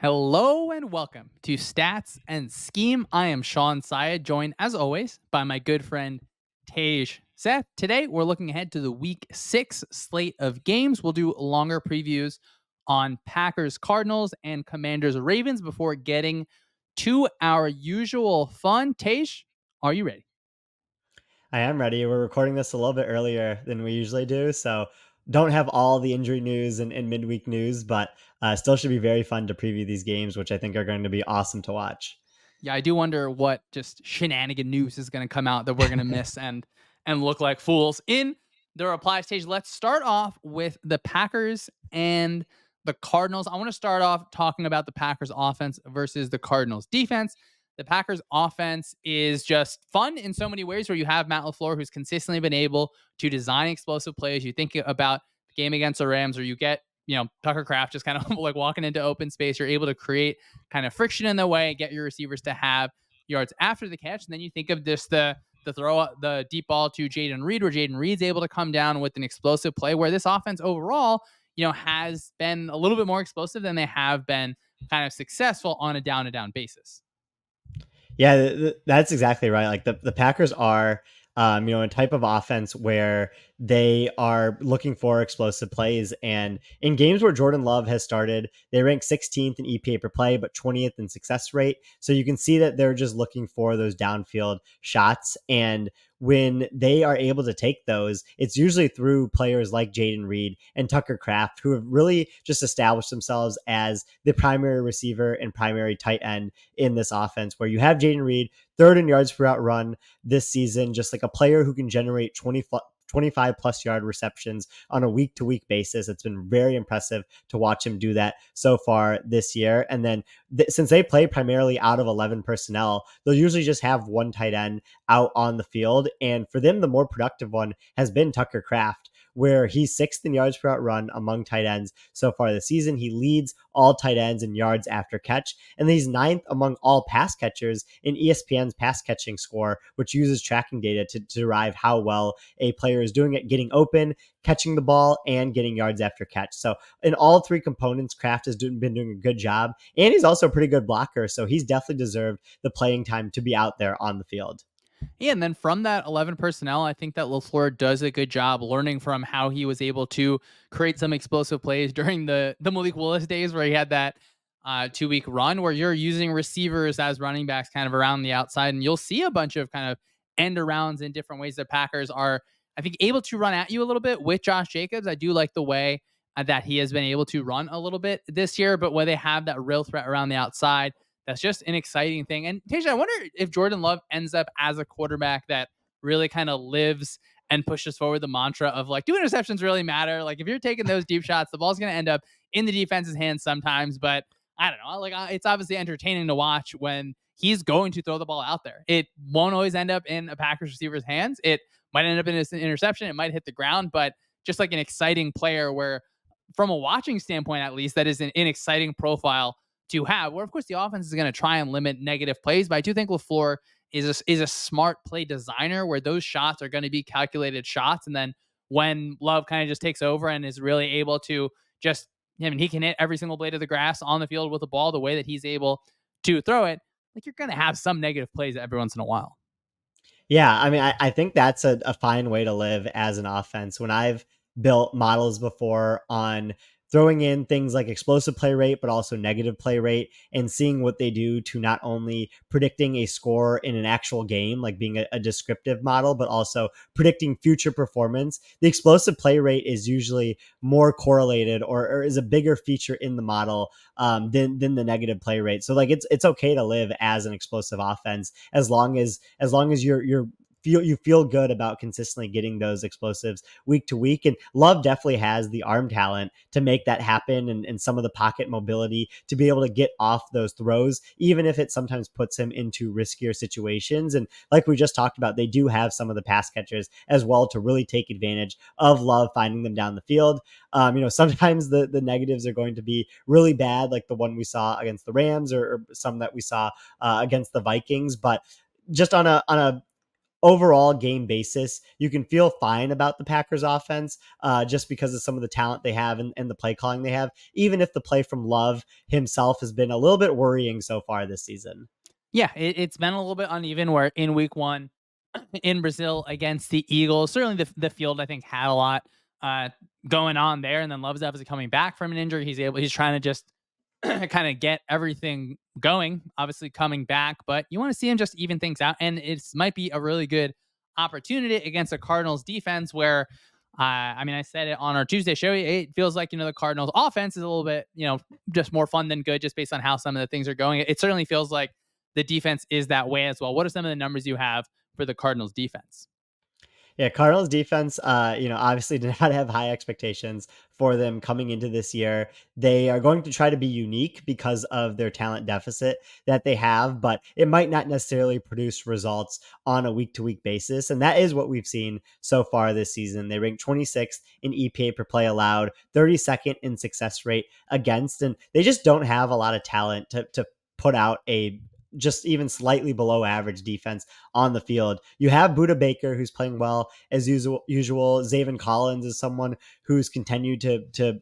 Hello and welcome to Stats and Scheme. I am Shawn Syed, joined as always by my good friend Tej Seth. Today we're looking ahead to the week 6 slate of games. We'll do longer previews on Packers, Cardinals, and Commanders, Ravens before getting to our usual fun. Tej, are you ready? I am ready. We're recording this a little bit earlier than we usually do, so don't have all the injury news and midweek news, but still should be very fun to preview these games, which I think are going to be awesome to watch. Yeah, I do wonder what just shenanigan news is going to come out that we're going to miss and look like fools in the reply stage. Let's start off with the Packers and the Cardinals. I want to start off talking about the Packers offense versus the Cardinals defense. The Packers offense is just fun in so many ways where you have Matt LaFleur who's consistently been able to design explosive plays. You think about the game against the Rams where you get, Tucker Kraft just kind of like walking into open space. You're able to create kind of friction in the way, get your receivers to have yards after the catch. And then you think of this the throw the deep ball to Jaden Reed, where Jaden Reed's able to come down with an explosive play. Where this offense overall, has been a little bit more explosive than they have been kind of successful on a down to down basis. Yeah, that's exactly right. Like the Packers are, a type of offense where they are looking for explosive plays. And in games where Jordan Love has started, they rank 16th in EPA per play, but 20th in success rate. So you can see that they're just looking for those downfield shots. And when they are able to take those, it's usually through players like Jaden Reed and Tucker Kraft, who have really just established themselves as the primary receiver and primary tight end in this offense, where you have Jaden Reed, third in yards per out run this season, just like a player who can generate 25 plus yard receptions on a week to week basis. It's been very impressive to watch him do that so far this year. And then since they play primarily out of 11 personnel, they'll usually just have one tight end out on the field. And for them, the more productive one has been Tucker Kraft, where he's sixth in yards per out run among tight ends so far this season. He leads all tight ends in yards after catch, and he's ninth among all pass catchers in ESPN's pass catching score, which uses tracking data to derive how well a player is doing it, getting open, catching the ball, and getting yards after catch. So in all three components, Kraft has been doing a good job, and he's also a pretty good blocker, so he's definitely deserved the playing time to be out there on the field. Yeah, and then from that 11 personnel, I think that LaFleur does a good job learning from how he was able to create some explosive plays during the Malik Willis days, where he had that 2 week run where you're using receivers as running backs kind of around the outside, and you'll see a bunch of kind of end arounds in different ways. The Packers are, I think, able to run at you a little bit with Josh Jacobs. I do like the way that he has been able to run a little bit this year, but when they have that real threat around the outside, that's just an exciting thing. And Tasha, I wonder if Jordan Love ends up as a quarterback that really kind of lives and pushes forward the mantra of like, do interceptions really matter? Like, if you're taking those deep shots, the ball's going to end up in the defense's hands sometimes. But I don't know. Like, it's obviously entertaining to watch when he's going to throw the ball out there. It won't always end up in a Packers receiver's hands. It might end up in an interception. It might hit the ground, but just like an exciting player where, from a watching standpoint, at least, that is an exciting profile to have. Where of course the offense is going to try and limit negative plays, but I do think LaFleur is a smart play designer where those shots are going to be calculated shots, and then when Love kind of just takes over and is really able to just, I mean, he can hit every single blade of the grass on the field with the ball the way that he's able to throw it. Like, you're going to have some negative plays every once in a while. Yeah, I mean, I think that's a fine way to live as an offense. When I've built models before on throwing in things like explosive play rate, but also negative play rate, and seeing what they do to not only predicting a score in an actual game, like being a descriptive model, but also predicting future performance, the explosive play rate is usually more correlated or is a bigger feature in the model than the negative play rate. So like it's okay to live as an explosive offense as long as you feel good about consistently getting those explosives week to week. And Love definitely has the arm talent to make that happen and some of the pocket mobility to be able to get off those throws, even if it sometimes puts him into riskier situations. And like we just talked about, they do have some of the pass catchers as well to really take advantage of Love finding them down the field. Sometimes the negatives are going to be really bad, like the one we saw against the Rams or some that we saw against the Vikings. But just on a overall game basis, you can feel fine about the Packers offense just because of some of the talent they have and the play calling they have, even if the play from Love himself has been a little bit worrying so far this season. Yeah, it's been a little bit uneven where in week one in Brazil against the Eagles, certainly the field I think had a lot uh, going on there. And then Love's obviously coming back from an injury. He's trying to just kind of get everything going, obviously coming back, but you want to see him just even things out. And it might be a really good opportunity against a Cardinals defense where, I mean, I said it on our Tuesday show. It feels like, the Cardinals offense is a little bit, just more fun than good just based on how some of the things are going. It certainly feels like the defense is that way as well. What are some of the numbers you have for the Cardinals defense? Yeah, Cardinals defense, obviously did not have high expectations for them coming into this year. They are going to try to be unique because of their talent deficit that they have, but it might not necessarily produce results on a week to week basis. And that is what we've seen so far this season. They rank 26th in EPA per play allowed, 32nd in success rate against, and they just don't have a lot of talent to put out a just even slightly below average defense on the field. You have Buda Baker, who's playing well as usual. Zaven Collins is someone who's continued to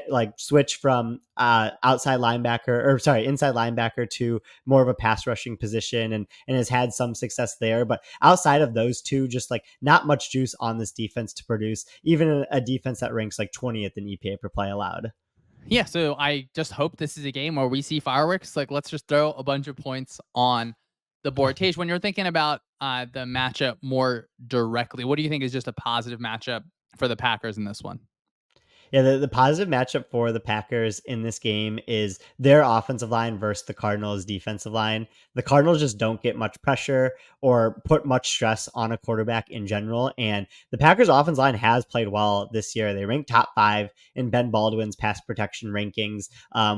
like switch from outside linebacker, or sorry, inside linebacker to more of a pass rushing position, and has had some success there. But outside of those two, just like not much juice on this defense to produce, even a defense that ranks like 20th in EPA per play allowed. Yeah, so I just hope this is a game where we see fireworks. Like, let's just throw a bunch of points on the board. Tage, when you're thinking about the matchup more directly, what do you think is just a positive matchup for the Packers in this one? Yeah, the positive matchup for the Packers in this game is their offensive line versus the Cardinals' defensive line. The Cardinals just don't get much pressure or put much stress on a quarterback in general. And the Packers' offensive line has played well this year. They rank top 5 in Ben Baldwin's pass protection rankings,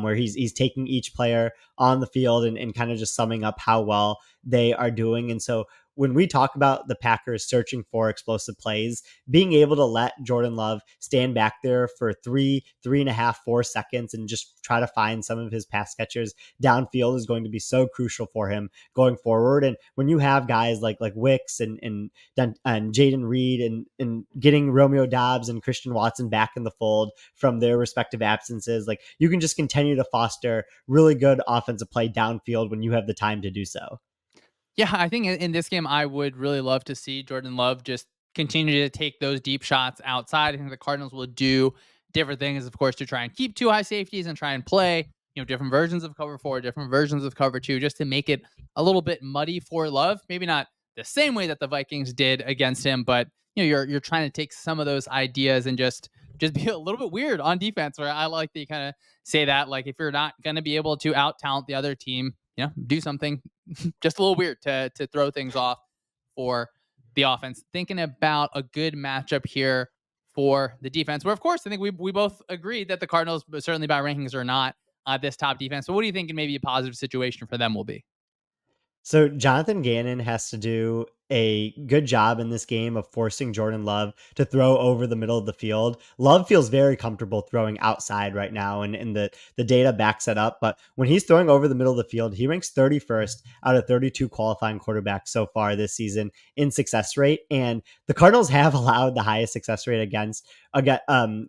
where he's taking each player on the field and kind of just summing up how well they are doing. And so when we talk about the Packers searching for explosive plays, being able to let Jordan Love stand back there for 3.5, 4 seconds and just try to find some of his pass catchers downfield is going to be so crucial for him going forward. And when you have guys like Wicks and Jaden Reed and getting Romeo Dobbs and Christian Watson back in the fold from their respective absences, like you can just continue to foster really good offensive play downfield when you have the time to do so. Yeah, I think in this game, I would really love to see Jordan Love just continue to take those deep shots outside. I think the Cardinals will do different things, of course, to try and keep two high safeties and try and play, different versions of cover four, different versions of cover two, just to make it a little bit muddy for Love. Maybe not the same way that the Vikings did against him, but you're trying to take some of those ideas and just be a little bit weird on defense. Where I like that you kind of say that, like if you're not going to be able to out talent the other team, do something just a little weird to throw things off for the offense. Thinking about a good matchup here for the defense, where of course I think we both agree that the Cardinals, but certainly by rankings, are not this top defense. So what do you think maybe a positive situation for them will be? So Jonathan Gannon has to do a good job in this game of forcing Jordan Love to throw over the middle of the field. Love feels very comfortable throwing outside right now, and the data backs it up. But when he's throwing over the middle of the field, he ranks 31st out of 32 qualifying quarterbacks so far this season in success rate. And the Cardinals have allowed the highest success rate again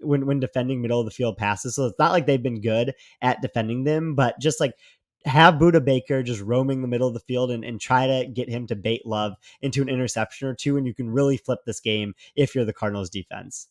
when defending middle of the field passes. So it's not like they've been good at defending them, but just like have Buda Baker just roaming the middle of the field and try to get him to bait Love into an interception or two, and you can really flip this game if you're the Cardinals defense.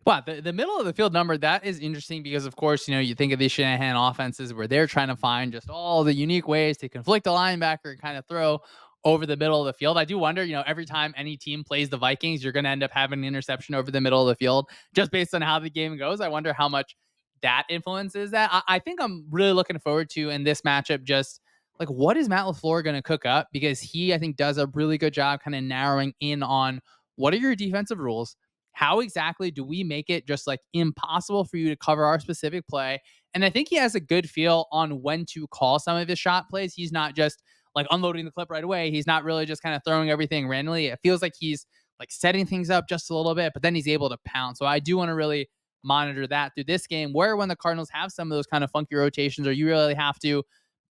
Wow, the middle of the field number, that is interesting because, of course, you think of these Shanahan offenses where they're trying to find just all the unique ways to conflict a linebacker and kind of throw over the middle of the field. I do wonder, every time any team plays the Vikings, you're going to end up having an interception over the middle of the field just based on how the game goes. I wonder how much that influences that. I think I'm really looking forward to in this matchup just like what is Matt LaFleur going to cook up, because he, I think, does a really good job kind of narrowing in on what are your defensive rules, how exactly do we make it just like impossible for you to cover our specific play? And I think he has a good feel on when to call some of his shot plays. He's not just like unloading the clip right away. He's not really just kind of throwing everything randomly. It feels like he's like setting things up just a little bit, but then he's able to pound. So I do want to really monitor that through this game, where when the Cardinals have some of those kind of funky rotations, or you really have to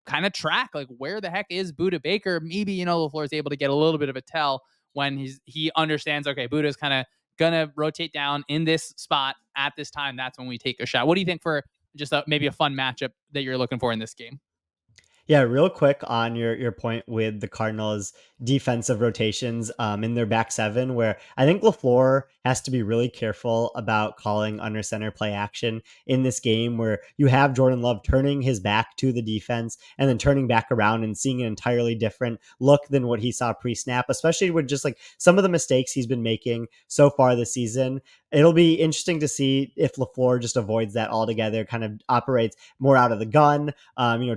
kind of track like where the heck is Buda Baker. Maybe, LaFleur is able to get a little bit of a tell when he understands, okay, Buddha's kind of gonna rotate down in this spot at this time. That's when we take a shot. What do you think for just maybe a fun matchup that you're looking for in this game? Yeah, real quick on your point with the Cardinals' defensive rotations in their back seven, where I think LaFleur has to be really careful about calling under center play action in this game, where you have Jordan Love turning his back to the defense and then turning back around and seeing an entirely different look than what he saw pre-snap, especially with just like some of the mistakes he's been making so far this season. It'll be interesting to see if LaFleur just avoids that altogether, kind of operates more out of the gun,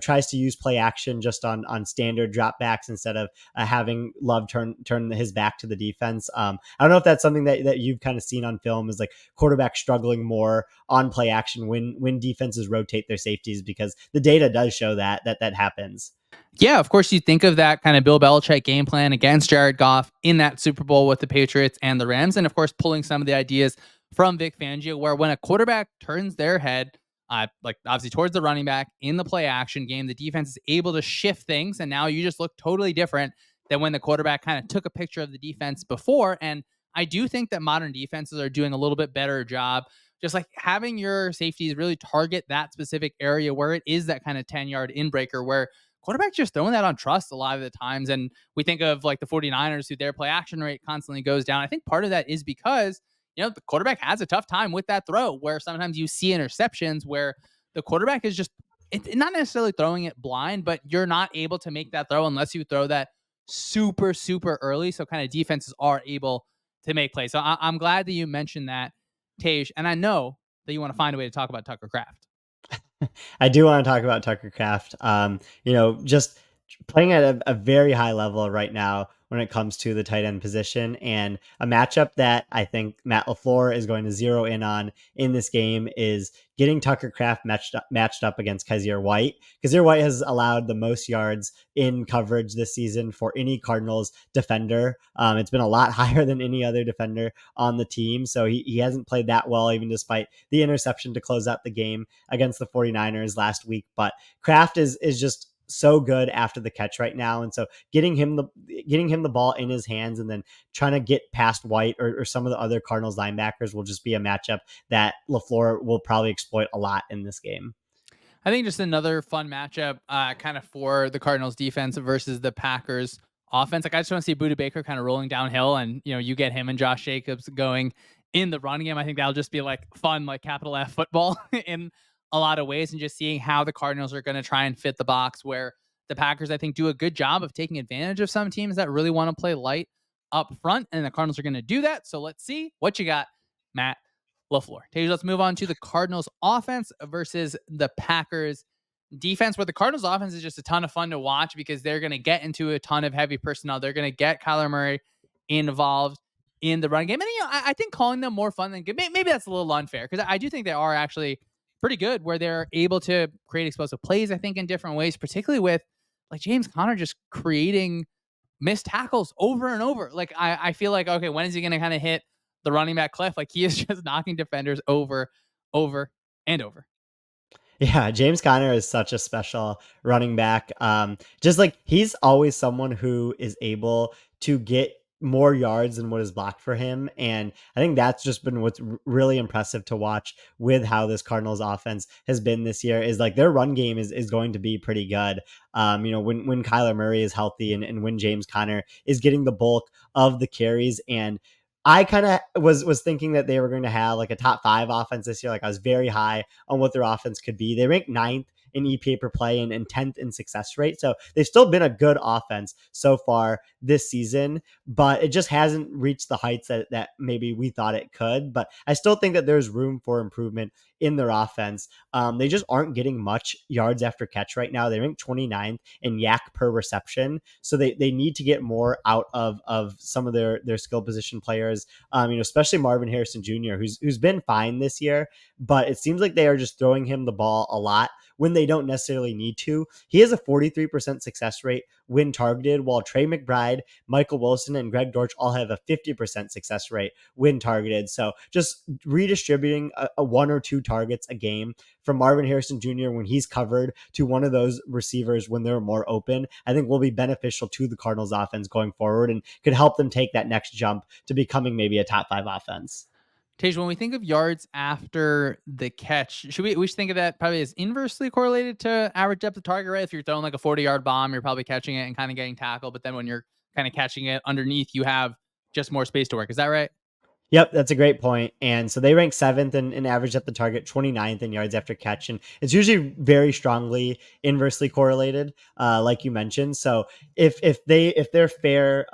tries to use play action just on standard dropbacks instead of having Love turn his back to the defense. I don't know if that's something that you've kind of seen on film, is like quarterbacks struggling more on play action when defenses rotate their safeties, because the data does show that happens. Yeah, of course, you think of that kind of Bill Belichick game plan against Jared Goff in that Super Bowl with the Patriots and the Rams, and of course, pulling some of the ideas from Vic Fangio, where when a quarterback turns their head, like obviously towards the running back in the play action game, the defense is able to shift things, and now you just look totally different than when the quarterback kind of took a picture of the defense before. And I do think that modern defenses are doing a little bit better job, just like having your safeties really target that specific area where it is that kind of 10-yard in breaker where quarterbacks just throwing that on trust a lot of the times. And we think of like the 49ers, who their play action rate constantly goes down. I think part of that is because, the quarterback has a tough time with that throw, where sometimes you see interceptions where the quarterback is just not necessarily throwing it blind, but you're not able to make that throw unless you throw that super, super early. So kind of defenses are able to make plays. So I'm glad that you mentioned that, Tage. And I know that you want to find a way to talk about Tucker Craft. I do want to talk about Tucker Craft. Just playing at a very high level right now when it comes to the tight end position, and a matchup that I think Matt LaFleur is going to zero in on in this game is getting Tucker Craft matched up against Kaiser White. Kaiser White has allowed the most yards in coverage this season for any Cardinals defender. It's been a lot higher than any other defender on the team. So he hasn't played that well, even despite the interception to close out the game against the 49ers last week. But Kraft is just so good after the catch right now. And so getting him the ball in his hands and then trying to get past White or some of the other Cardinals linebackers will just be a matchup that LaFleur will probably exploit a lot in this game. I think just another fun matchup, kind of for the Cardinals defense versus the Packers offense. Like I just want to see Budda Baker kind of rolling downhill, and you get him and Josh Jacobs going in the run game. I think that'll just be like fun, like capital F football in a lot of ways, and just seeing how the Cardinals are going to try and fit the box. Where the Packers, I think, do a good job of taking advantage of some teams that really want to play light up front, and the Cardinals are going to do that. So let's see what you got, Matt LaFleur. Tage, let's move on to the Cardinals offense versus the Packers defense, where the Cardinals offense is just a ton of fun to watch because they're going to get into a ton of heavy personnel. They're going to get Kyler Murray involved in the run game. And, I think calling them more fun than good, maybe that's a little unfair, because I do think they are actually pretty good, where they're able to create explosive plays, I think, in different ways, particularly with like James Conner just creating missed tackles over and over. Like I feel like, okay, when is he going to kind of hit the running back cliff? Like he is just knocking defenders over, and over. Yeah, James Conner is such a special running back. Just like he's always someone who is able to get more yards than what is blocked for him. And I think that's just been what's really impressive to watch with how this Cardinals offense has been this year, is like their run game is going to be pretty good. When Kyler Murray is healthy and when James Conner is getting the bulk of the carries. And I kind of was thinking that they were going to have like a top 5 offense this year. Like I was very high on what their offense could be. They ranked 9th in EPA per play and 10th in success rate. So they've still been a good offense so far this season, but it just hasn't reached the heights that maybe we thought it could. But I still think that there's room for improvement in their offense. They just aren't getting much yards after catch right now. They rank 29th in yak per reception. So they need to get more out of some of their skill position players, especially Marvin Harrison Jr., who's been fine this year, but it seems like they are just throwing him the ball a lot when they don't necessarily need to. He has a 43% success rate when targeted, while Trey McBride, Michael Wilson, and Greg Dortch all have a 50% success rate when targeted. So just redistributing a one or two targets a game from Marvin Harrison Jr. when he's covered to one of those receivers when they're more open, I think will be beneficial to the Cardinals offense going forward and could help them take that next jump to becoming maybe a top 5 offense. Tej, when we think of yards after the catch, we should think of that probably as inversely correlated to average depth of target, right? If you're throwing like a 40-yard bomb, you're probably catching it and kind of getting tackled. But then when you're kind of catching it underneath, you have just more space to work. Is that right? Yep, that's a great point. And so they rank seventh in average at the target, 29th in yards after catch. And it's usually very strongly inversely correlated, like you mentioned. So if their fair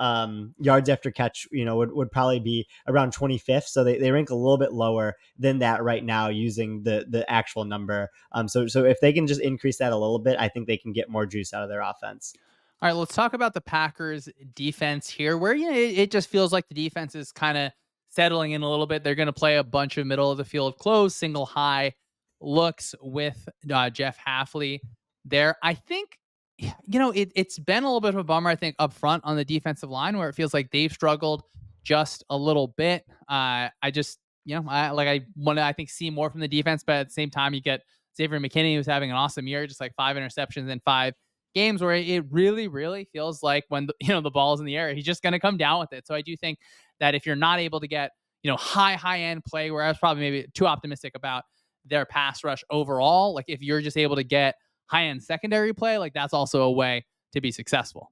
yards after catch, would probably be around 25th. So they rank a little bit lower than that right now using the actual number. So if they can just increase that a little bit, I think they can get more juice out of their offense. All right, let's talk about the Packers defense here, where it just feels like the defense is kind of settling in a little bit. They're going to play a bunch of middle of the field close, single high looks with Jeff Halfley there. I think it's been a little bit of a bummer. I think up front on the defensive line, where it feels like they've struggled just a little bit. I just I want to see more from the defense, but at the same time, you get Xavier McKinney, who's having an awesome year, just like 5 interceptions in 5 games, where it really, really feels like when the ball's in the air, he's just going to come down with it. So I do think that if you're not able to get high end play, where I was probably maybe too optimistic about their pass rush overall, like if you're just able to get high end secondary play, like that's also a way to be successful.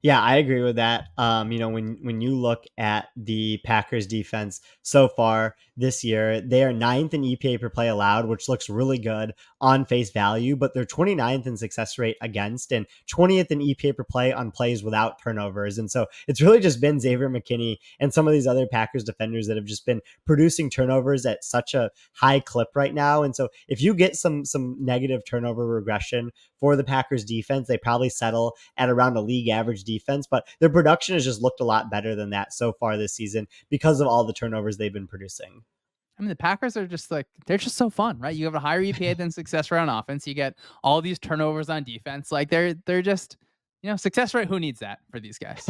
Yeah, I agree with that. When you look at the Packers defense so far this year, they are ninth in EPA per play allowed, which looks really good on face value, but they're 29th in success rate against and 20th in EPA per play on plays without turnovers. And so it's really just been Xavier McKinney and some of these other Packers defenders that have just been producing turnovers at such a high clip right now. And so if you get some negative turnover regression for the Packers defense, they probably settle at around a league average defense, but their production has just looked a lot better than that so far this season because of all the turnovers they've been producing. I mean, the Packers are just they're just so fun, right? You have a higher EPA than success rate on offense. You get all these turnovers on defense. Like they're just, success rate. Who needs that for these guys?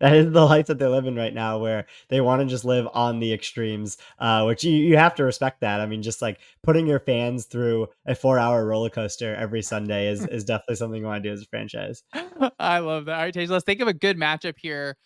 That is the life that they're living right now, where they want to just live on the extremes, which you have to respect that. I mean, just like putting your fans through a 4-hour roller coaster every Sunday is definitely something you want to do as a franchise. I love that. All right, Tage, let's think of a good matchup here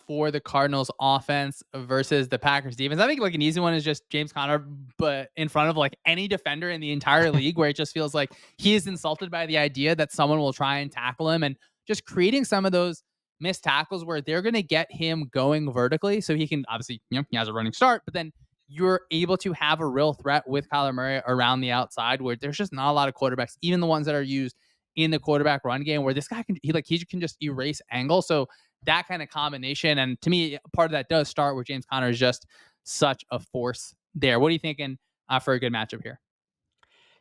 for the Cardinals offense versus the Packers defense. I think like an easy one is just James Conner, but in front of like any defender in the entire league, where it just feels like he is insulted by the idea that someone will try and tackle him, and just creating some of those missed tackles where they're going to get him going vertically. So he can obviously, he has a running start, but then you're able to have a real threat with Kyler Murray around the outside, where there's just not a lot of quarterbacks, even the ones that are used in the quarterback run game, where this guy he can just erase angle. So that kind of combination, and to me, part of that does start with James Conner is just such a force there. What are you thinking for a good matchup here?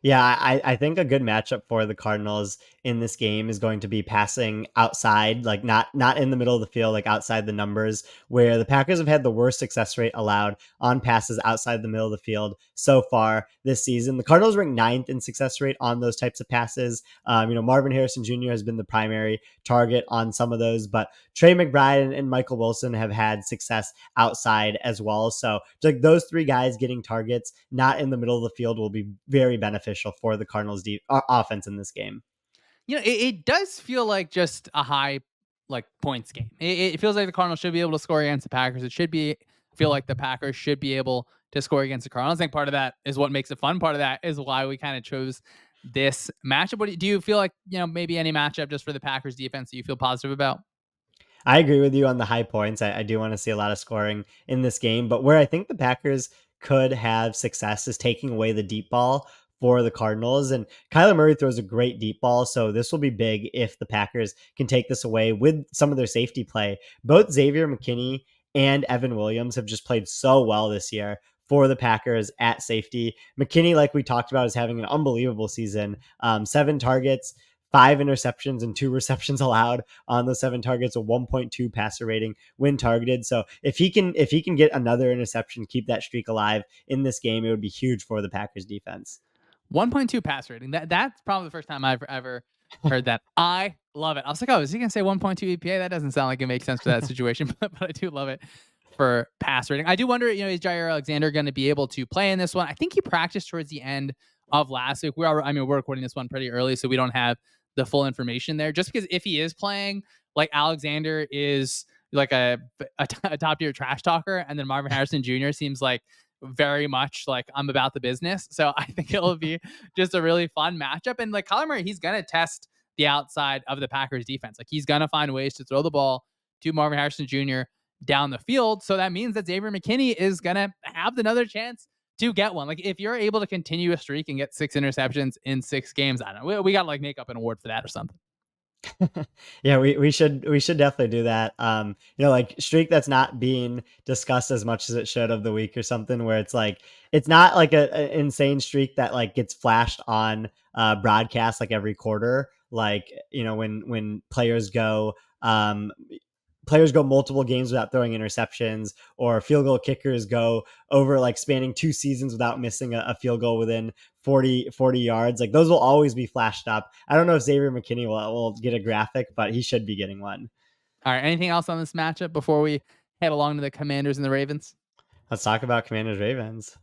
Yeah, I think a good matchup for the Cardinals in this game is going to be passing outside, like not in the middle of the field, like outside the numbers, where the Packers have had the worst success rate allowed on passes outside the middle of the field so far this season. The Cardinals rank ninth in success rate on those types of passes. Marvin Harrison Jr. has been the primary target on some of those, but Trey McBride and Michael Wilson have had success outside as well. So like those three guys getting targets, not in the middle of the field, will be very beneficial for the Cardinals offense in this game. It does feel like just a high points game. It feels like the Cardinals should be able to score against the Packers. It should be feel like the Packers should be able to score against the Cardinals. I think part of that is what makes it fun. Part of that is why we kind of chose this matchup. What do you feel like, maybe any matchup just for the Packers defense that you feel positive about? I agree with you on the high points. I do want to see a lot of scoring in this game, but where I think the Packers could have success is taking away the deep ball for the Cardinals. And Kyler Murray throws a great deep ball, so this will be big if the Packers can take this away with some of their safety play. Both Xavier McKinney and Evan Williams have just played so well this year for the Packers at safety. McKinney, like we talked about, is having an unbelievable season. 7 targets, 5 interceptions, and 2 receptions allowed on those 7 targets, a 1.2 passer rating when targeted. So if he can get another interception, keep that streak alive in this game, it would be huge for the Packers defense. 1.2 pass rating. That's probably the first time I've ever heard that. I love it. I was like, "Oh, is he gonna say 1.2 EPA? That doesn't sound like it makes sense for that situation," but I do love it for pass rating. I do wonder, is Jair Alexander gonna be able to play in this one? I think he practiced towards the end of last week. We're recording this one pretty early, so we don't have the full information there. Just because if he is playing, like Alexander is like a top tier trash talker, and then Marvin Harrison Jr. seems like very much like I'm about the business. So I think it'll be just a really fun matchup. And like Kyler Murray, he's gonna test the outside of the Packers defense. Like he's gonna find ways to throw the ball to Marvin Harrison Jr. down the field. So that means that Xavier McKinney is gonna have another chance to get one. Like if you're able to continue a streak and get 6 interceptions in 6 games, I don't know. We got to like make up an award for that or something. Yeah, we should definitely do that. Like streak that's not being discussed as much as it should of the week or something, where it's like it's not like a insane streak that like gets flashed on broadcast like every quarter. Like when players go multiple games without throwing interceptions, or field goal kickers go over like spanning 2 seasons without missing a field goal within 40 yards. Like those will always be flashed up. I don't know if Xavier McKinney will get a graphic, but he should be getting one. All right. Anything else on this matchup before we head along to the Commanders and the Ravens? Let's talk about Commanders Ravens.